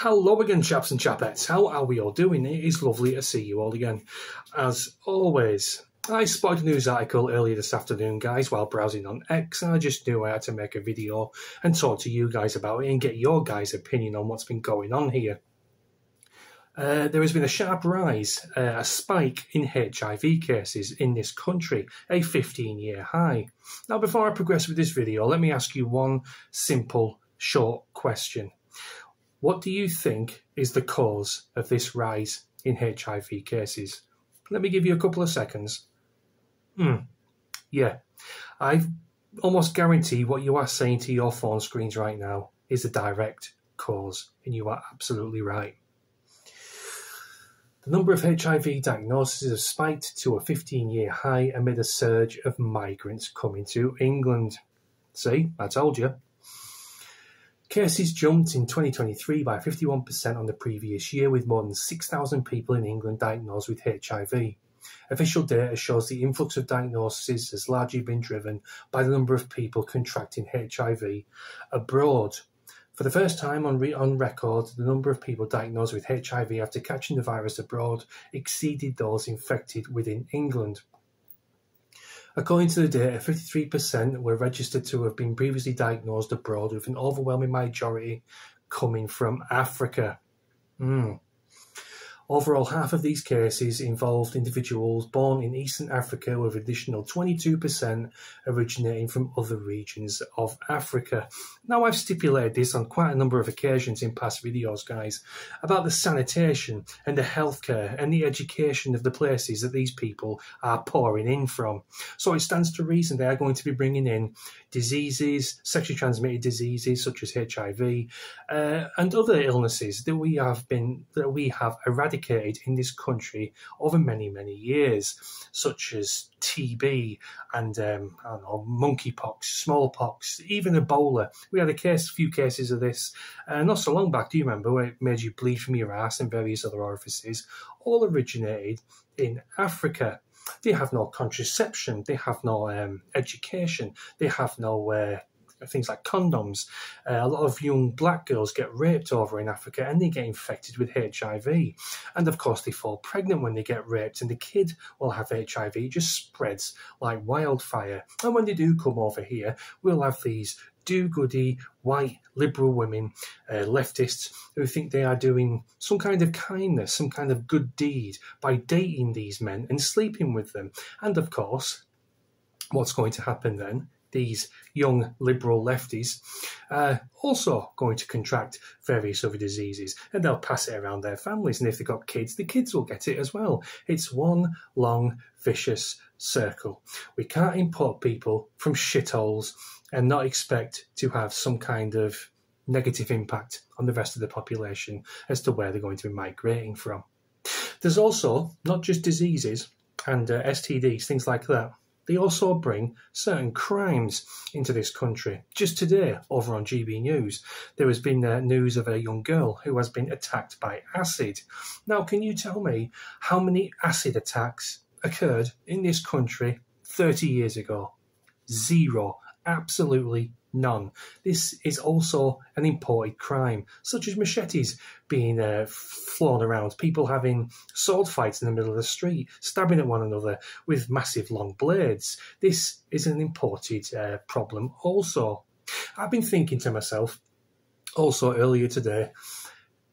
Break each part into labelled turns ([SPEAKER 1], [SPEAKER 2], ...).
[SPEAKER 1] Hello again, chaps and chapettes. How are we all doing? It is lovely to see you all again. As always, I spotted a news article earlier this afternoon, guys, while browsing on X, and I just knew I had to make a video and talk to you guys about it and get your guys' opinion on what's been going on here. There has been a sharp rise, a spike in HIV cases in this country, a 15-year high. Now, before I progress with this video, let me ask you one simple, short question. What do you think is the cause of this rise in HIV cases? Let me give you a couple of seconds. Yeah, I almost guarantee what you are saying to your phone screens right now is a direct cause, and you are absolutely right. The number of HIV diagnoses has spiked to a 15-year high amid a surge of migrants coming to England. See, I told you. Cases jumped in 2023 by 51% on the previous year, with more than 6,000 people in England diagnosed with HIV. Official data shows the influx of diagnoses has largely been driven by the number of people contracting HIV abroad. For the first time on record, the number of people diagnosed with HIV after catching the virus abroad exceeded those infected within England. According to the data, 53% were registered to have been previously diagnosed abroad, with an overwhelming majority coming from Africa. Overall, half of these cases involved individuals born in Eastern Africa, with an additional 22% originating from other regions of Africa. Now, I've stipulated this on quite a number of occasions in past videos, guys, about the sanitation and the healthcare and the education of the places that these people are pouring in from. So it stands to reason they are going to be bringing in diseases, sexually transmitted diseases such as HIV, and other illnesses that we have eradicated in this country over many, many years, such as TB and monkeypox, smallpox, even Ebola. We had a few cases of this not so long back. Do you remember, where it made you bleed from your ass and various other orifices? All originated in Africa. They have no contraception. They have no education. They have no things like condoms. A lot of young black girls get raped over in Africa and they get infected with HIV. And of course, they fall pregnant when they get raped, and the kid will have HIV. It just spreads like wildfire. And when they do come over here, we'll have these do-goody, white, liberal women, leftists, who think they are doing some kind of kindness, some kind of good deed by dating these men and sleeping with them. And of course, what's going to happen then? These young liberal lefties are also going to contract various other diseases, and they'll pass it around their families. And if they've got kids, the kids will get it as well. It's one long, vicious circle. We can't import people from shitholes and not expect to have some kind of negative impact on the rest of the population as to where they're going to be migrating from. There's also not just diseases and STDs, things like that. They also bring certain crimes into this country. Just today, over on GB News, there has been news of a young girl who has been attacked by acid. Now, can you tell me how many acid attacks occurred in this country 30 years ago? Zero. Absolutely none. This is also an imported crime, such as machetes being flown around, people having sword fights in the middle of the street, stabbing at one another with massive long blades. This is an imported problem also. I've been thinking to myself also earlier today,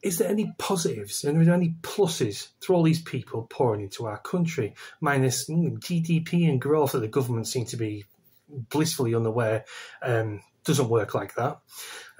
[SPEAKER 1] is there any positives and are there any pluses to all these people pouring into our country, minus GDP and growth that the government seem to be blissfully unaware doesn't work like that?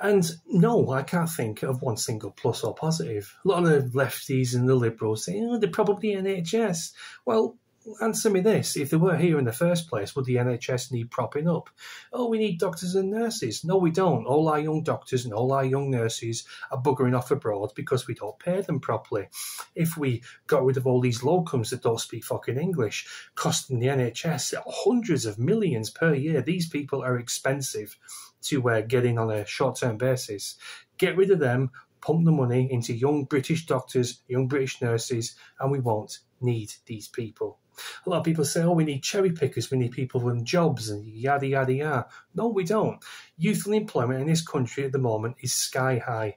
[SPEAKER 1] And no, I can't think of one single plus or positive. A lot of the lefties and the liberals say, they're probably NHS. Well, answer me this. If they were here in the first place, would the NHS need propping up? Oh, we need doctors and nurses. No, we don't. All our young doctors and all our young nurses are buggering off abroad because we don't pay them properly. If we got rid of all these locums that don't speak fucking English, costing the NHS hundreds of millions per year, these people are expensive to get in on a short-term basis. Get rid of them, pump the money into young British doctors, young British nurses, and we won't need these people. A lot of people say, we need cherry pickers, we need people with jobs, and yada, yada, yada. No, we don't. Youth unemployment in this country at the moment is sky high.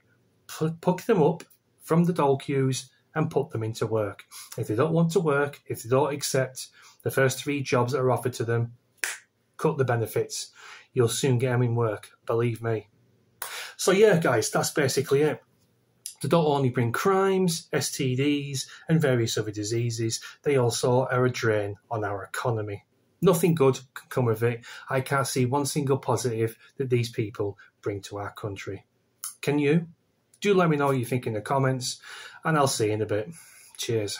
[SPEAKER 1] pick them up from the dole queues and put them into work. If they don't want to work, if they don't accept the first 3 jobs that are offered to them, cut the benefits. You'll soon get them in work, believe me. So yeah, guys, that's basically it. They don't only bring crimes, STDs, and various other diseases, they also are a drain on our economy. Nothing good can come of it. I can't see one single positive that these people bring to our country. Can you? Do let me know what you think in the comments, and I'll see you in a bit. Cheers.